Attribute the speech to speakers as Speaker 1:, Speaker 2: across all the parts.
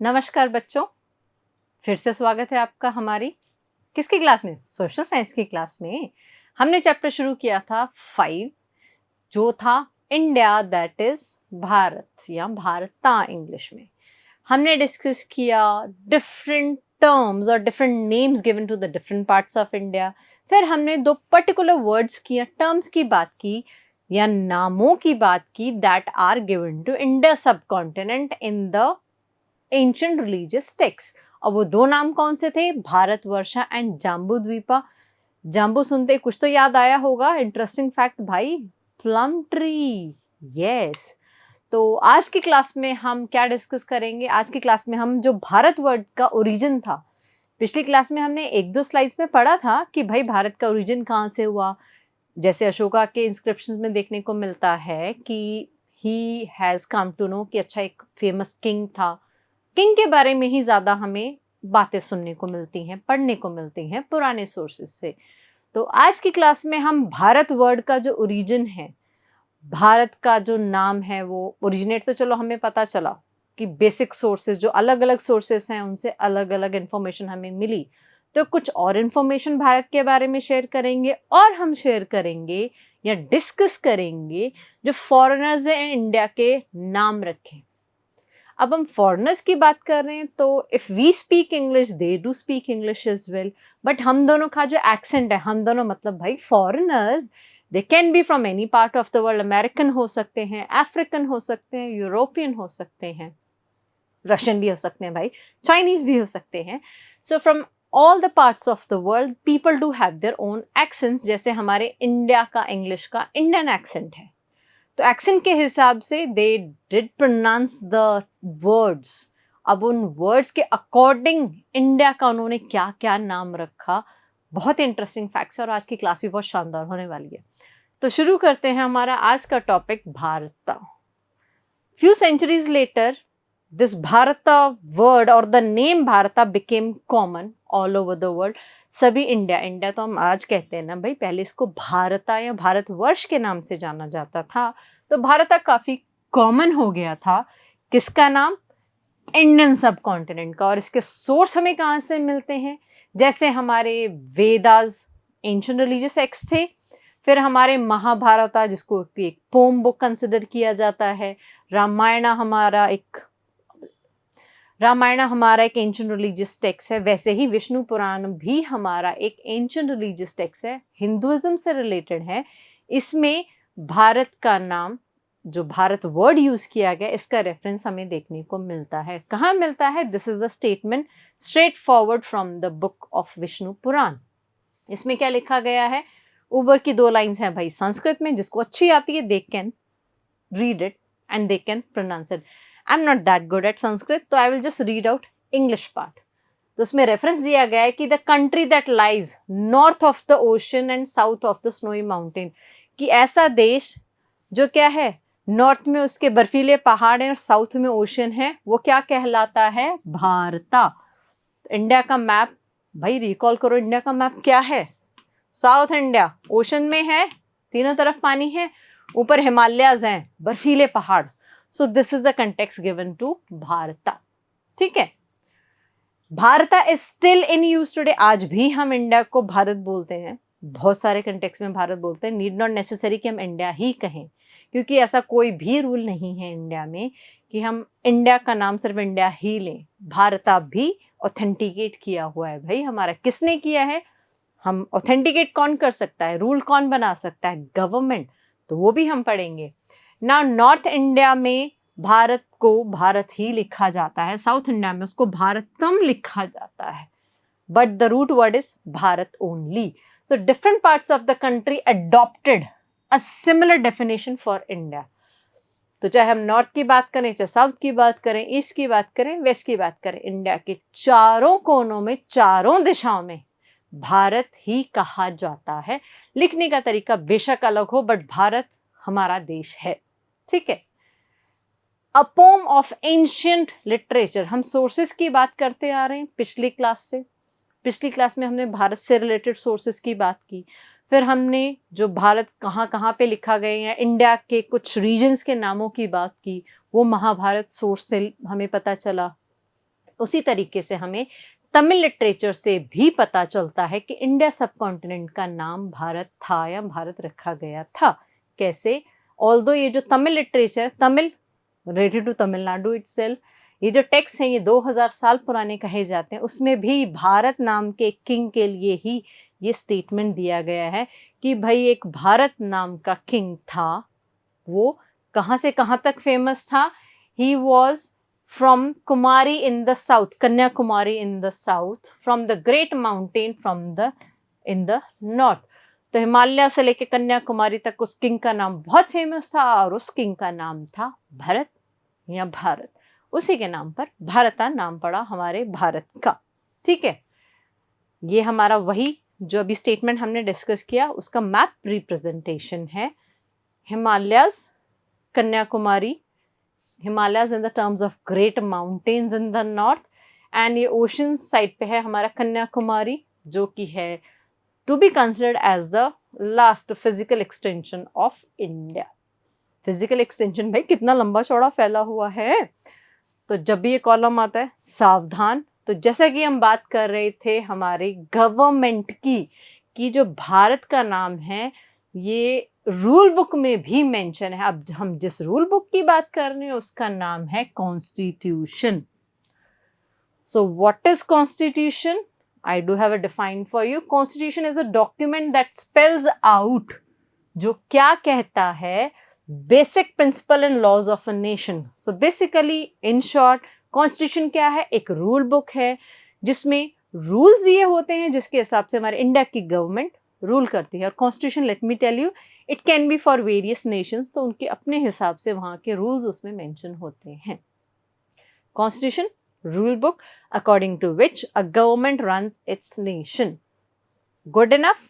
Speaker 1: नमस्कार बच्चों, फिर से स्वागत है आपका हमारी किसकी क्लास में? सोशल साइंस की क्लास में। हमने चैप्टर शुरू किया था 5 जो था इंडिया दैट इज भारत या भारता इंग्लिश में। हमने डिस्कस किया डिफरेंट टर्म्स और different names given to the different parts of India. फिर हमने दो पर्टिकुलर वर्ड्स की या टर्म्स की बात की या नामों की बात की that are given to India subcontinent in the ancient religious text. और वो दो नाम कौन से थे? भारतवर्षा एंड जाम्बू द्वीपा। जाम्बू सुनते कुछ तो याद आया होगा, इंटरेस्टिंग फैक्ट भाई, प्लम ट्री। यस। तो आज की क्लास में हम क्या डिस्कस करेंगे? आज की क्लास में हम जो भारत वर्ड का ओरिजिन था, पिछली क्लास में हमने एक दो स्लाइड्स में पढ़ा था कि भाई भारत का ओरिजिन कहाँ से हुआ। जैसे अशोका के इंस्क्रिप्शंस में देखने को मिलता है कि he has come to know कि अच्छा एक फेमस किंग था। किंग के बारे में ही ज़्यादा हमें बातें सुनने को मिलती हैं, पढ़ने को मिलती हैं पुराने सोर्सेज से। तो आज की क्लास में हम भारत वर्ड का जो ओरिजिन है, भारत का जो नाम है, वो ओरिजिनेट तो चलो हमें पता चला कि बेसिक सोर्सेज जो अलग अलग सोर्सेज हैं उनसे अलग अलग इन्फॉर्मेशन हमें मिली। तो कुछ और इन्फॉर्मेशन भारत के बारे में शेयर करेंगे और हम शेयर करेंगे या डिस्कस करेंगे जो फॉरेनर्स हैं इंडिया के नाम रखें। अब हम फॉरेनर्स की बात कर रहे हैं तो if we speak English they do speak English is well, but हम दोनों का जो एक्सेंट है, हम दोनों मतलब भाई foreigners they can be from any part of the world. American हो सकते हैं, अफ्रीकन हो सकते हैं, यूरोपियन हो सकते हैं, रशियन भी हो सकते हैं भाई, चाइनीज भी हो सकते हैं। So from all the parts of the world people do have their own accents. जैसे हमारे इंडिया का इंग्लिश का इंडियन एक्सेंट है, तो एक्सेंट के हिसाब से they did pronounce the words. अब उन वर्ड्स के अकॉर्डिंग इंडिया का उन्होंने क्या क्या नाम रखा, बहुत इंटरेस्टिंग फैक्ट्स है और आज की क्लास भी बहुत शानदार होने वाली है। तो शुरू करते हैं हमारा आज का topic Bharat. Few centuries later this Bharata word और the name Bharata became common all over the world. सभी इंडिया, इंडिया तो हम आज कहते हैं ना भाई, पहले इसको भारता या भारतवर्ष के नाम से जाना जाता था। तो भारता काफी कॉमन हो गया था। किसका नाम? इंडियन सब कॉन्टिनेंट का। और इसके सोर्स हमें कहाँ से मिलते हैं? जैसे हमारे वेदास एंशिएंट रिलीजियस टेक्स्ट थे, फिर हमारे महाभारता जिसको एक पोम बुक कंसिडर किया जाता है, रामायण हमारा एक एंशिएंट रिलीजियस टेक्स्ट है। वैसे ही विष्णु पुराण भी हमारा एक एंशिएंट रिलीजियस टेक्स्ट है, हिंदुइज्म से रिलेटेड है। इसमें भारत का नाम, जो भारत वर्ड यूज किया गया, इसका रेफरेंस हमें देखने को मिलता है। कहाँ मिलता है? This is the statement straightforward from the book of Vishnu Purana. इसमें क्या लिखा गया है? ऊपर की दो लाइंस हैं भाई संस्कृत में, जिसको अच्छी आती है they can read it and they can pronounce it. I'm not that good at Sanskrit, तो I will just read out English part. तो उसमें रेफरेंस दिया गया है कि the country that lies north of the ocean and south of the snowy mountain, कि ऐसा देश जो क्या है, नॉर्थ में उसके बर्फीले पहाड़ हैं और साउथ में ओशन है, वो क्या कहलाता है? भारता। तो इंडिया का मैप भाई रिकॉल करो, इंडिया का मैप क्या है? साउथ इंडिया ओशन में है, तीनों तरफ पानी है, ऊपर हिमालयाज हैं, बर्फीले पहाड़। So this is the context given to Bharata. ठीक है, Bharata is still in use today. आज भी हम इंडिया को भारत बोलते हैं, बहुत सारे कंटेक्स्ट में भारत बोलते हैं। नीड नॉट नेसेसरी कि हम इंडिया ही कहें, क्योंकि ऐसा कोई भी रूल नहीं है इंडिया में कि हम इंडिया का नाम सिर्फ इंडिया ही लें। भारता भी ऑथेंटिकेट किया हुआ है भाई हमारा। किसने किया है? हम ऑथेंटिकेट कौन कर सकता है? रूल कौन बना सकता है? गवर्नमेंट। तो वो भी हम पढ़ेंगे ना। नॉर्थ इंडिया में भारत को भारत ही लिखा जाता है, साउथ इंडिया में उसको भारतम लिखा जाता है, but the root word is Bharat only. So different parts of the country adopted a similar definition for India. तो चाहे हम नॉर्थ की बात करें, चाहे साउथ की बात करें, ईस्ट की बात करें, वेस्ट की बात करें, इंडिया के चारों कोनों में, चारों दिशाओं में भारत ही कहा जाता है। लिखने का तरीका बेशक अलग हो, बट भारत हमारा देश है। ठीक है। A poem of ancient literature, हम सोर्सेस की बात करते आ रहे हैं पिछली क्लास से। पिछली क्लास में हमने भारत से रिलेटेड सोर्सेस की बात की, फिर हमने जो भारत कहाँ कहाँ पे लिखा गया है, इंडिया के कुछ रीजन्स के नामों की बात की, वो महाभारत सोर्स से हमें पता चला। उसी तरीके से हमें तमिल लिटरेचर से भी पता चलता है कि इंडिया सब कॉन्टिनेंट का नाम भारत था या भारत रखा गया था। कैसे? ऑल्दो ये जो Tamil literature, Tamil related to Tamil Nadu itself, ये जो टेक्स्ट हैं ये 2000 साल पुराने कहे जाते हैं, उसमें भी भारत नाम के किंग के लिए ही ये स्टेटमेंट दिया गया है कि भाई एक भारत नाम का किंग था। वो कहाँ से कहाँ तक फेमस था? He was from Kumari in the south, Kanyakumari in the south, from the great mountain from the in the north. तो हिमालय से लेके कन्याकुमारी तक उस किंग का नाम बहुत फेमस था और उस किंग का नाम था भरत या भारत। उसी के नाम पर भारता नाम पड़ा हमारे भारत का। ठीक है, ये हमारा वही जो अभी स्टेटमेंट हमने डिस्कस किया उसका मैप रिप्रेजेंटेशन है। Himalayas, Kanyakumari, Himalayas in the terms of great mountains in the north, and ये ओशन साइड पे है हमारा कन्याकुमारी, जो कि है to be considered as the last physical extension of India. Physical extension भाई कितना लंबा चौड़ा फैला हुआ है। तो जब भी ये कॉलम आता है सावधान। तो जैसा कि हम बात कर रहे थे हमारे गवर्नमेंट की कि जो भारत का नाम है ये रूल बुक में भी मेंशन है। अब हम जिस रूल बुक की बात कर रहे हैं उसका नाम है constitution. So what is constitution? I do have a define for you. Constitution is a document that spells out जो क्या कहता है basic principle and laws of a nation. So basically in short constitution क्या है? एक rule book है जिसमें rules दिए होते हैं जिसके हिसाब से हमारे इंडिया की गवर्नमेंट रूल करती है। और constitution let me tell you it can be for various nations, तो उनके अपने हिसाब से वहाँ के रूल्स उसमें मेंशन होते हैं। Constitution rule book according to which a government runs its nation. Good enough?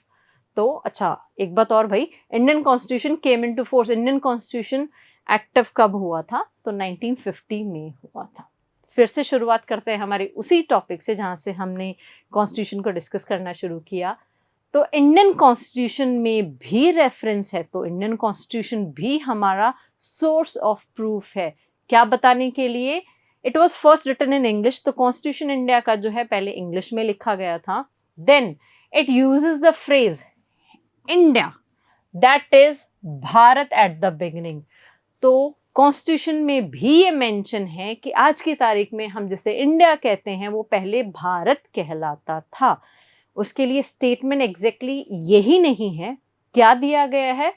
Speaker 1: तो अच्छा एक बात और भाई, Indian constitution came into force, Indian constitution active कब हुआ था? तो 1950 में हुआ था। फिर से शुरुआत करते हैं हमारे उसी टॉपिक से जहाँ से हमने कॉन्स्टिट्यूशन को डिस्कस करना शुरू किया। तो इंडियन कॉन्स्टिट्यूशन में भी रेफरेंस है, तो इंडियन कॉन्स्टिट्यूशन भी हमारा सोर्स ऑफ प्रूफ है। क्या बताने के लिए? It was first written in English, तो कॉन्स्टिट्यूशन इंडिया का जो है पहले इंग्लिश में लिखा गया था। Then it uses the phrase India, that is Bharat at the beginning. तो कॉन्स्टिट्यूशन में भी ये मेंशन है कि आज की तारीख में हम जिसे इंडिया कहते हैं वो पहले भारत कहलाता था। उसके लिए स्टेटमेंट एग्जैक्टली यही नहीं है। क्या दिया गया है?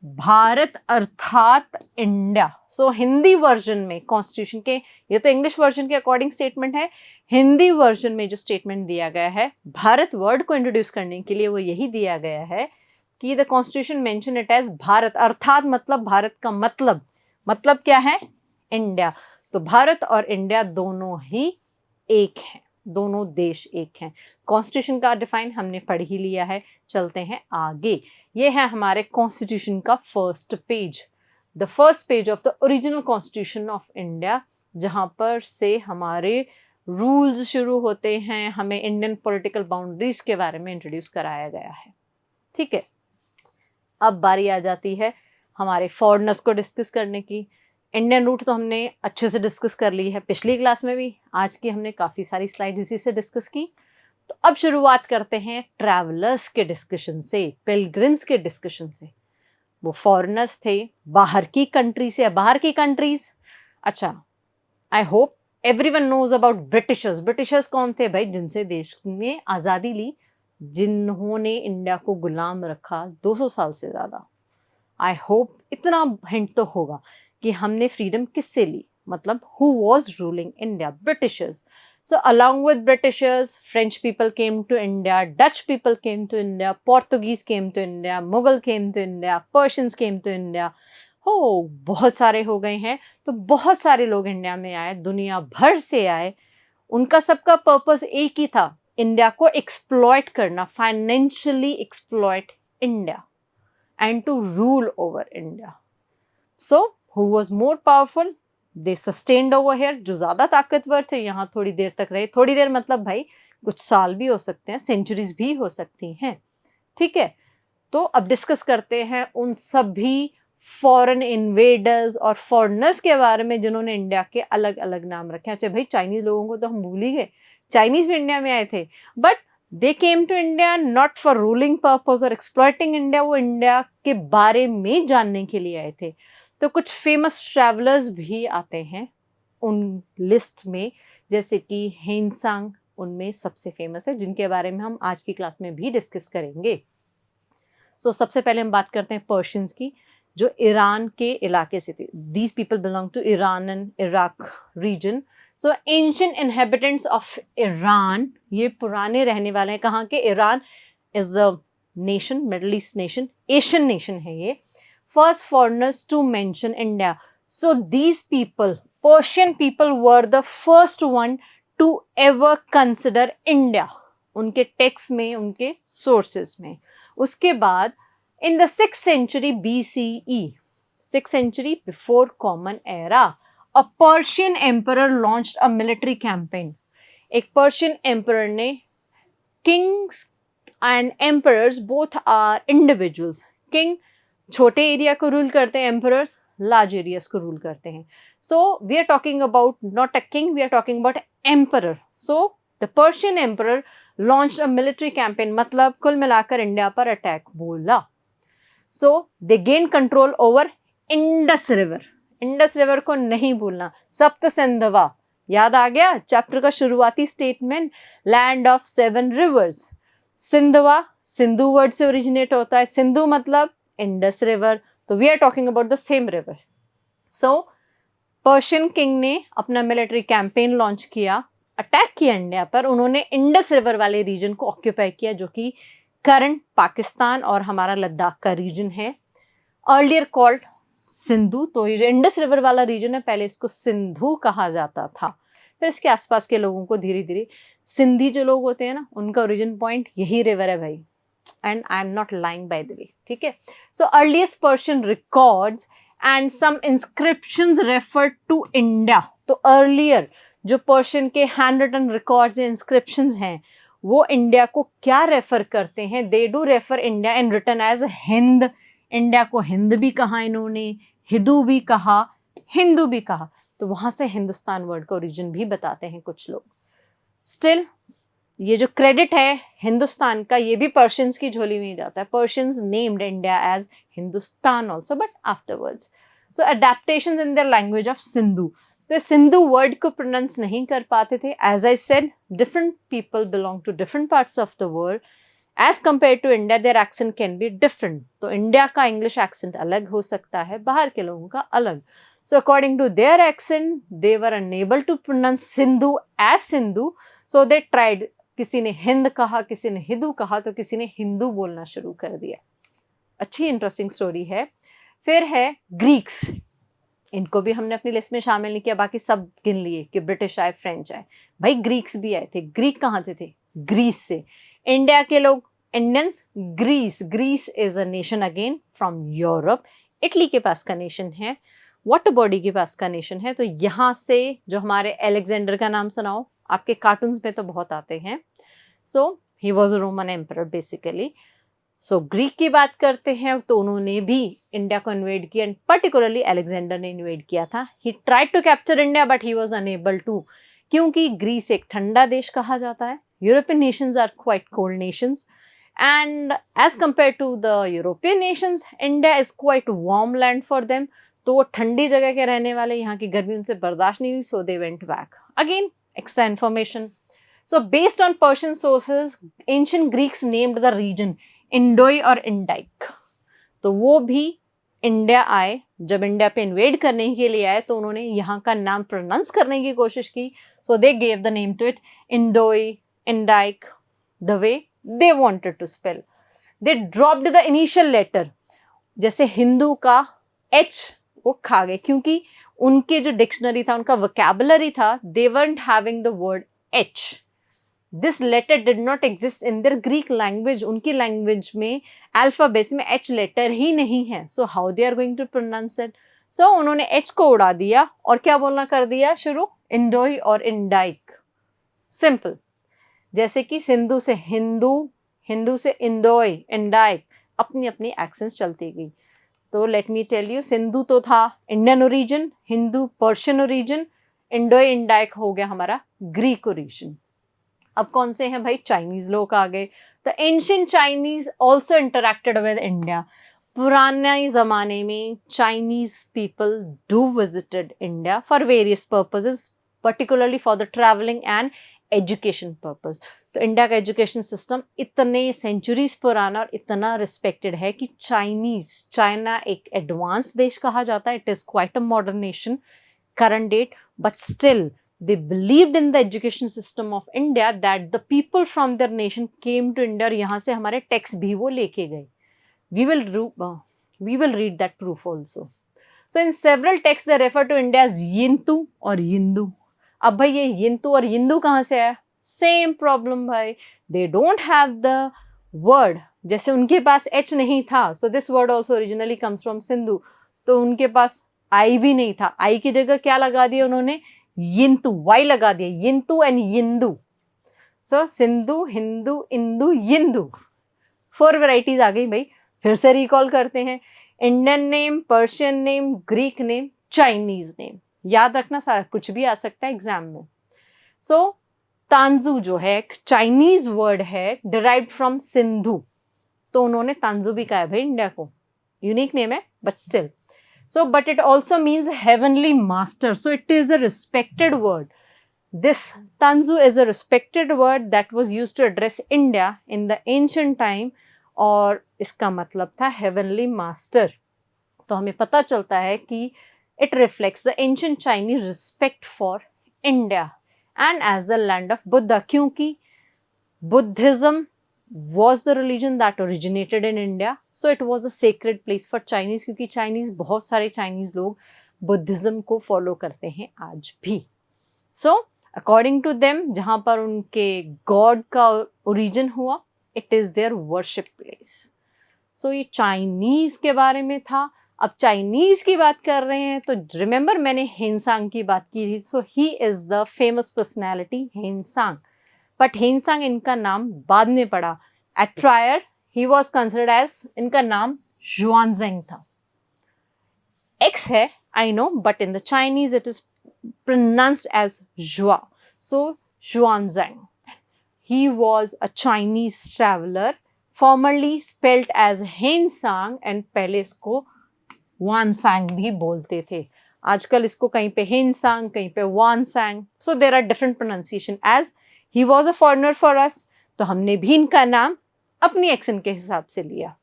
Speaker 1: भारत अर्थात इंडिया। सो हिंदी वर्जन में कॉन्स्टिट्यूशन के, ये तो इंग्लिश वर्जन के अकॉर्डिंग स्टेटमेंट है, हिंदी वर्जन में जो स्टेटमेंट दिया गया है भारत वर्ड को इंट्रोड्यूस करने के लिए वो यही दिया गया है कि the constitution mention it as Bharat, अर्थात मतलब भारत का मतलब क्या है? इंडिया। तो भारत और इंडिया दोनों ही एक हैं, दोनों देश एक हैं। कॉन्स्टिट्यूशन का डिफाइन हमने पढ़ ही लिया है, चलते हैं आगे। ये है हमारे कॉन्स्टिट्यूशन का first page, the first page of the original constitution of India, जहाँ पर से हमारे रूल्स शुरू होते हैं। हमें इंडियन पॉलिटिकल बाउंड्रीज के बारे में इंट्रोड्यूस कराया गया है। ठीक है, अब बारी आ जाती है हमारे फॉरेनर्स को डिस्कस करने की। इंडियन रूट तो हमने अच्छे से डिस्कस कर ली है पिछली क्लास में भी, आज की हमने काफ़ी सारी स्लाइड इसी से डिस्कस की। तो अब शुरुआत करते हैं ट्रैवलर्स के डिस्कशन से, पिलग्रिम्स के डिस्कशन से। वो फॉरेनर्स थे बाहर की कंट्री से। बाहर की कंट्रीज, अच्छा I hope everyone knows about Britishers. Britishers कौन थे भाई? जिनसे देश ने आज़ादी ली, जिन्होंने इंडिया को गुलाम रखा 200 साल से ज़्यादा। आई होप इतना हिंट तो होगा कि हमने फ्रीडम किससे ली, मतलब who was ruling India? Britishers. So along with Britishers, French people came to India, Dutch people came to India, Portuguese came to India, Mughal came to India, Persians came to India. हो बहुत सारे हो गए हैं। तो बहुत सारे लोग इंडिया में आए, दुनिया भर से आए। उनका सबका पर्पस एक ही था, इंडिया को एक्सप्लॉइट करना, financially exploit India and to rule over India. So who was more powerful? They sustained over here. जो ज़्यादा ताकतवर थे यहाँ थोड़ी देर तक रहे। थोड़ी देर मतलब भाई कुछ साल भी हो सकते हैं, सेंचुरीज भी हो सकती हैं। ठीक है, तो अब डिस्कस करते हैं उन सभी फॉरेन इन्वेडर्स और फॉरेनर्स के बारे में जिन्होंने इंडिया के अलग अलग नाम रखे हैं। अच्छा भाई, चाइनीज लोगों को तो हम भूल ही गए, चाइनीज भी इंडिया में आए थे, but they came to India not for ruling purpose और एक्सप्लॉइटिंग इंडिया, वो इंडिया के बारे में जानने के लिए आए थे। तो कुछ फेमस ट्रैवलर्स भी आते हैं उन लिस्ट में, जैसे कि हेनसांग उनमें सबसे फेमस है, जिनके बारे में हम आज की क्लास में भी डिस्कस करेंगे। सो सबसे पहले हम बात करते हैं पर्शियंस की, जो ईरान के इलाके से थे। These people belong to Iran and Iraq region. So ancient inhabitants of Iran, ये पुराने रहने वाले हैं। कहाँ के? Iran is a nation, middle east nation, Asian nation है ये। First foreigners to mention India. So these people, Persian people, were the first one to ever consider India, उनके टेक्स्ट में, उनके सोर्सेस में। उसके बाद in the 6th century BCE, 6th century before common era, a Persian emperor launched a military campaign. एक Persian emperor ने, kings and emperors both are individuals, king छोटे area को रूल करते हैं, एम्परर्स लार्ज एरियाज को rule करते हैं। So we are talking about not a king, we are talking about emperor. So the Persian emperor launched a military campaign, मतलब कुल मिलाकर इंडिया पर अटैक बोला। So they gain control over Indus river. Indus river को नहीं भूलना, सप्त सिंधवा याद आ गया, चैप्टर का शुरुआती statement, land of 7 rivers. Sindhava Sindhu word से ओरिजिनेट होता है, सिंधु मतलब इंडस रिवर, तो we are talking about the same river. So Persian king ने अपना मिलिट्री कैंपेन लॉन्च किया, अटैक किया इंडिया पर। उन्होंने इंडस रिवर वाले रीजन को ऑक्यूपाई किया, जो कि करंट पाकिस्तान और हमारा लद्दाख का रीजन है, अर्लियर कॉल्ड सिंधु। तो ये जो इंडस रिवर वाला रीजन है, पहले इसको सिंधु कहा जाता था। फिर इसके आसपास के लोगों को धीरे धीरे सिंधी जो लोग होते हैं ना, उनका ओरिजिन पॉइंट यही रिवर है भाई, and I am not lying by the way, ठीक है। So earliest Persian records and some inscriptions refer to India. तो अर्लियर जो पर्शियन के हैंड रिटन रिकॉर्ड्स या इंस्क्रिप्शंस हैं, वो इंडिया को क्या रेफर करते हैं? They do refer India in written as Hind. India को हिंद भी कहा इन्होंने, हिदू भी कहा, हिंदू भी कहा। तो वहां से हिंदुस्तान वर्ड का ओरिजिन भी बताते हैं कुछ लोग। स्टिल ये जो क्रेडिट है हिंदुस्तान का, ये भी पर्शियंस की झोली में ही जाता है। Persians named India as Hindustan also, but afterwards. So adaptations in their language of Sindhu. तो सिंधु वर्ड को प्रोनाउंस नहीं कर पाते थे। As I said, different people belong to different parts of the world. As compare to India, their accent can be different. तो India का English accent अलग हो सकता है, बाहर के लोगों का अलग। So according to their accent, they were enable to pronounce Sindhu as Sindhu, so they tried. किसी ने हिंद कहा, किसी ने हिंदू कहा, तो किसी ने हिंदू बोलना शुरू कर दिया। अच्छी इंटरेस्टिंग स्टोरी है। फिर है ग्रीक्स, इनको भी हमने अपनी लिस्ट में शामिल नहीं किया, बाकी सब गिन लिए कि ब्रिटिश आए, फ्रेंच आए, भाई ग्रीक्स भी आए थे। ग्रीक कहाँ से थे? ग्रीस से। इंडिया के लोग Indians, Greece, Greece is a nation again from Europe. Italy के पास का नेशन है, वाटर बॉडी के पास का नेशन है। तो यहाँ से जो हमारे अलेक्जेंडर का नाम सुनाओ, आपके कार्टून्स में तो बहुत आते हैं। So he was a Roman emperor basically. So Greek की बात करते हैं तो उन्होंने भी इंडिया को इन्वेड किया, एंड पर्टिकुलरली अलेक्जेंडर ने इन्वेड किया था। He tried to capture India but he was unable to, क्योंकि ग्रीस एक ठंडा देश कहा जाता है। European nations are quite cold nations, and as compare to the European nations, India is quite warm land for them. तो वो ठंडी जगह के रहने वाले, यहाँ की गर्मी उनसे बर्दाश्त नहीं हुई, so they went back. Again extra information. So based on Persian sources, ancient Greeks named the region इंडोई और इंडाइक। तो वो भी इंडिया आए, जब इंडिया पे इन्वेड करने के लिए आए तो उन्होंने यहाँ का नाम प्रोनाउंस करने की कोशिश की। So they gave the name to it Indoi, Indike, the way they wanted to spell. They dropped the initial letter, जैसे हिंदू का एच वो खा गए, क्योंकि उनके जो डिक्शनरी था, उनका वोकैबुलरी था, दे weren't having the word H. This letter did not exist in their Greek language. उनकी लैंग्वेज में अल्फाबेट्स में H लेटर ही नहीं है। So how they are going to pronounce it? So उन्होंने H को उड़ा दिया और क्या बोलना कर दिया शुरू? इंडोई और इंडाइक। सिंपल, जैसे कि सिंधु से हिंदू, हिंदू से इंडोई, इंडाइक, अपनी अपनी एक्सेंट्स चलती गई। तो let me tell you, Sindhu तो था Indian origin, Hindu Persian origin, Indo Indike हो गया हमारा ग्रीक ओरिजिन। अब कौन से हैं भाई, चाइनीज लोग आ गए। तो ancient Chinese also interacted with India. पुराने ज़माने में Chinese people do visited India for various purposes, particularly for the travelling and education purpose. तो इंडिया का एजुकेशन सिस्टम इतने सेंचुरीज पुराना और इतना रिस्पेक्टेड है कि चाइना एक एडवांस देश कहा जाता है। It is quite a modern nation current date, but still they believed in the education system of India, that the people from their nation came to India और यहाँ से हमारे टेक्स्ट भी वो लेके गए। we will read that proof also. So in several texts they refer to India as यिंतु और यिंदू। अब भाई ये यिंतु और यिंदू कहाँ से आया, सेम प्रॉब्लम भाई, they don't have the word, जैसे उनके पास H नहीं था, so this word also originally comes from Sindhu, तो उनके पास आई भी नहीं था, आई की जगह क्या लगा दिया उन्होंने, यिंतु, वाई लगा दिया, Yintu and Yindu. So Sindhu, Hindu, Indu, Yindu, 4 varieties आ गई भाई। फिर से रिकॉल करते हैं, Indian name, Persian name, Greek name, Chinese name. याद रखना, सारा कुछ भी आ सकता है एग्जाम में। सो तांजू जो है एक चाइनीज वर्ड है, डिराइव्ड फ्रॉम सिंधु, तो उन्होंने तांजू भी कहा है भाई इंडिया को, यूनिक नेम है but still. So, but it also means heavenly master. So, it is a respected word. This Tanzu is a respected word that was used to address India in the ancient time, और इसका मतलब था heavenly master. तो हमें पता चलता है कि it reflects the ancient Chinese respect for India and as the land of Buddha, क्योंकि Buddhism was the religion that originated in India, so it was a sacred place for Chinese, क्योंकि Chinese, बहुत सारे Chinese लोग Buddhism को follow करते हैं आज भी। So according to them, जहाँ पर उनके गॉड का ओरिजिन हुआ, it is their worship place. So ये चाइनीज के बारे में था। अब चाइनीज की बात कर रहे हैं तो रिमेंबर मैंने हेनसांग की बात की थी, so he is the famous personality Hiuen Tsang, but Hiuen Tsang इनका नाम बाद में पड़ा। At prior he was considered as, इनका नाम जुआनजेंग था। एक्स है I know, but in the Chinese it is pronounced as Xua, so Xuanzang. He was a Chinese traveller, formerly spelled as Hiuen Tsang, and पहले इसको वानसांग भी बोलते थे। आजकल इसको कहीं पे हेनसांग, कहीं पे वानसांग, so there are different pronunciation. As he was a foreigner for us, तो हमने भी इनका नाम अपनी एक्सेंट के हिसाब से लिया।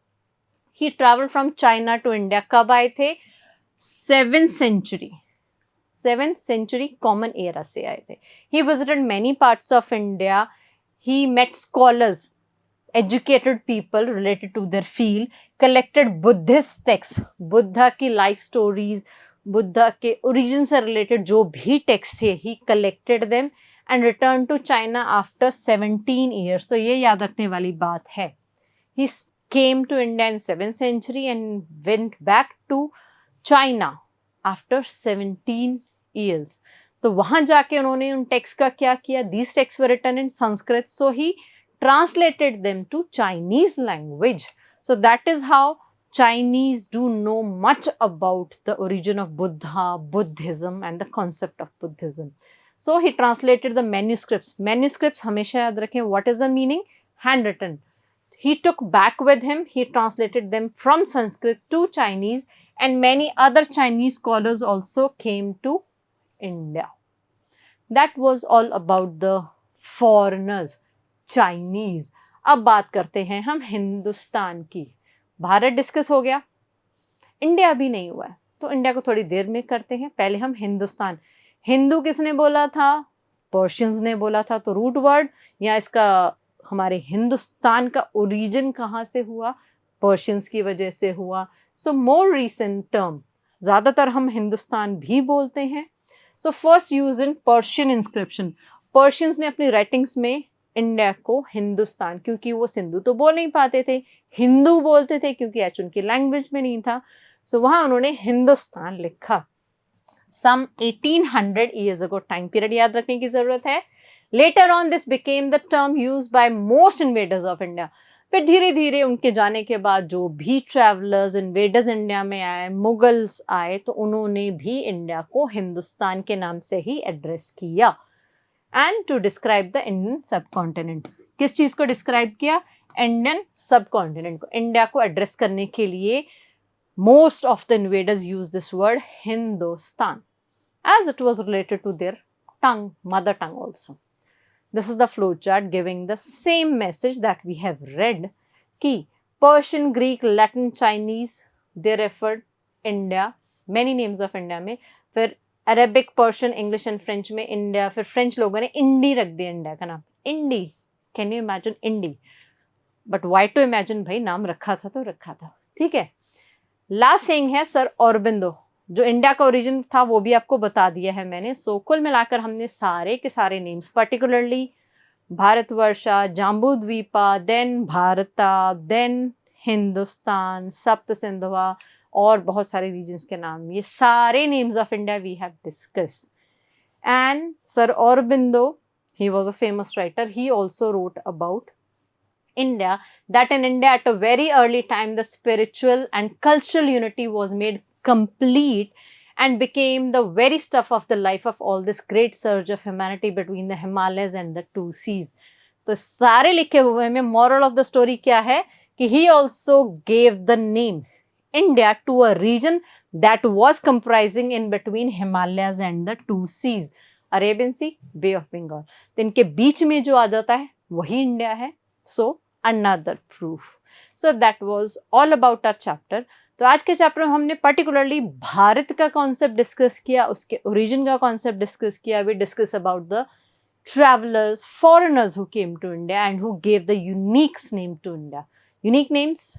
Speaker 1: He travel from China to India, कब आए थे, 7th century कॉमन एरा से आए थे। He visited many parts of India, he met scholars, educated people related to their field, collected Buddhist texts, Buddha की लाइफ स्टोरीज, बुद्धा के ओरिजिन से related जो भी टेक्स्ट थे, he collected them and return to China after 17 years। तो ये याद रखने वाली बात है। He came to India in 7th century and went back to China after 17 years। तो वहाँ जाके उन्होंने उन टेक्स्ट का क्या किया, these text were written in Sanskrit, so he translated them to Chinese language. So that is how Chinese do know much about the origin of Buddha, Buddhism and the concept of Buddhism. So he translated the manuscripts. Manuscripts हमेशा याद रखें, what is the meaning? Handwritten. He took back with him, he translated them from Sanskrit to Chinese, and many other Chinese scholars also came to India. That was all about the foreigners, Chinese. अब बात करते हैं हम हिंदुस्तान की। Bharat discuss हो गया, India भी नहीं हुआ है, तो इंडिया को थोड़ी देर में करते हैं। पहले हम हिंदुस्तान, हिंदू किसने बोला था, पर्शियंस ने बोला था, तो रूट वर्ड या इसका हमारे हिंदुस्तान का ओरिजिन कहाँ से हुआ, पर्शियंस की वजह से हुआ। सो मोर रिसेंट टर्म, ज़्यादातर हम हिंदुस्तान भी बोलते हैं। So first use in Persian inscription, Persians ने अपनी राइटिंग्स में इंडिया को हिंदुस्तान, क्योंकि वो सिंधु तो बोल नहीं पाते थे, हिंदू बोलते थे क्योंकि एच उनकी लैंग्वेज में नहीं था, सो वहां उन्होंने हिंदुस्तान लिखा। सम 1800 years ago, टाइम पीरियड याद रखने की जरूरत है। Later on this became the term used by most invaders of India. फिर धीरे धीरे उनके जाने के बाद जो भी ट्रैवलर्स इन्वेडर्स इंडिया में आए, मुगल्स आए, तो उन्होंने भी इंडिया को हिंदुस्तान के नाम से ही एड्रेस किया। And to describe the Indian subcontinent, किस चीज को डिस्क्राइब किया? इंडियन सब कॉन्टिनेंट को, इंडिया को एड्रेस करने के लिए most of the invaders used this word Hindustan as it was related to their tongue, mother tongue also. This is the flowchart giving the same message that we have read कि Persian, Greek, Latin, Chinese they referred India, many names of India में, फिर Arabic, Persian, English and French में India, फिर French लोगों ने इंडी रख दिया India का नाम, इंडी। Can you imagine indie? But why to imagine भाई, नाम रखा था तो रखा था, ठीक है। लास्ट सेइंग है सर औरबिंदो, जो इंडिया का ओरिजिन था वो भी आपको बता दिया है मैंने। सो कुल मिलाकर हमने सारे के सारे नेम्स, पर्टिकुलरली भारतवर्षा, जाम्बू द्वीपा, देन भारता, देन हिंदुस्तान, सप्त सिंधुआ और बहुत सारे रीजन्स के नाम, ये सारे names of India we have discuss. And sir Aurobindo, he was a famous writer, he also wrote about India, that in India at a very early time the spiritual and cultural unity was made complete and became the very stuff of the life of all this great surge of humanity between the Himalayas and the two seas. तो सारे लिखे हुए में moral of the story क्या है कि he also gave the name India to a region that was comprising in between Himalayas and the two seas, Arabian Sea, Bay of Bengal. तो इनके बीच में जो आ जाता है वही इंडिया है। So another proof. So that was all about our chapter. तो आज के चैप्टर में हमने पर्टिकुलरली भारत का कॉन्सेप्ट डिस्कस किया, उसके ओरिजिन का कॉन्सेप्ट डिस्कस किया। We discuss about the travellers, foreigners who came to India and who gave the unique name to India. Unique names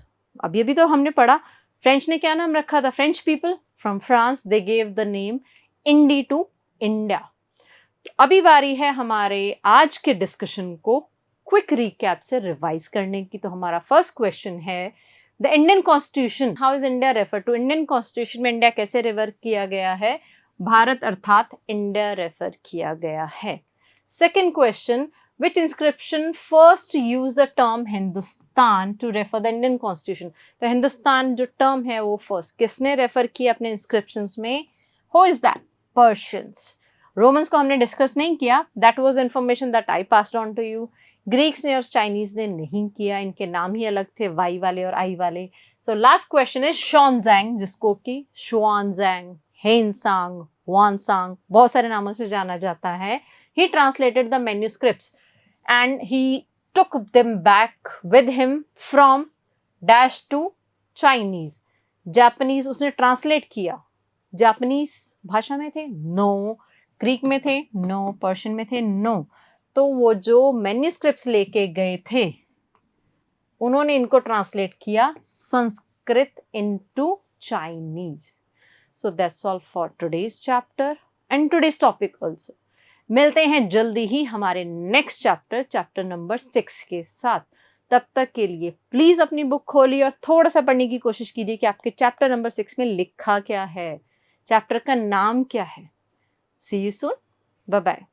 Speaker 1: अभी अभी तो हमने पढ़ा, फ्रेंच ने क्या नाम रखा था? French people from France, they gave the name Indie to India. अभी बारी है हमारे आज के डिस्कशन को क्विक रिकैप से रिवाइज करने की। तो हमारा फर्स्ट क्वेश्चन है, the Indian constitution, how is India refer to? Indian constitution में इंडिया कैसे रेफर किया गया है? भारत अर्थात इंडिया रेफर किया गया है। Second question, which inscription first use the term Hindustan to refer the Indian constitution? तो हिंदुस्तान जो टर्म है वो फर्स्ट किसने रेफर किया अपने इंस्क्रिप्शंस में? Who is that? Persians. Romans को हमने डिस्कस नहीं किया, that was information that I passed on to you. Greeks ने और चाइनीज ने नहीं किया, इनके नाम ही अलग थे, वाई वाले और आई वाले। सो लास्ट क्वेश्चन इज शॉन्जैंग, जिसको कि शुआनजैंग, हेनसांग, वानसांग बहुत सारे नामों से जाना जाता है। He translated the manuscripts and he took them back with him from dash to Chinese. Japanese उसने ट्रांसलेट किया। जापानीज भाषा में थे? नो। ग्रीक में थे? नो। पर्शियन में थे? नो। तो वो जो मैन्यूस्क्रिप्ट्स लेके गए थे उन्होंने इनको ट्रांसलेट किया Sanskrit into Chinese. So that's all for today's chapter and today's topic also. मिलते हैं जल्दी ही हमारे नेक्स्ट चैप्टर, चैप्टर नंबर 6 के साथ। तब तक के लिए प्लीज अपनी बुक खोलिए और थोड़ा सा पढ़ने की कोशिश कीजिए कि आपके चैप्टर नंबर 6 में लिखा क्या है, चैप्टर का नाम क्या है। सी यू सून, बाय बाय।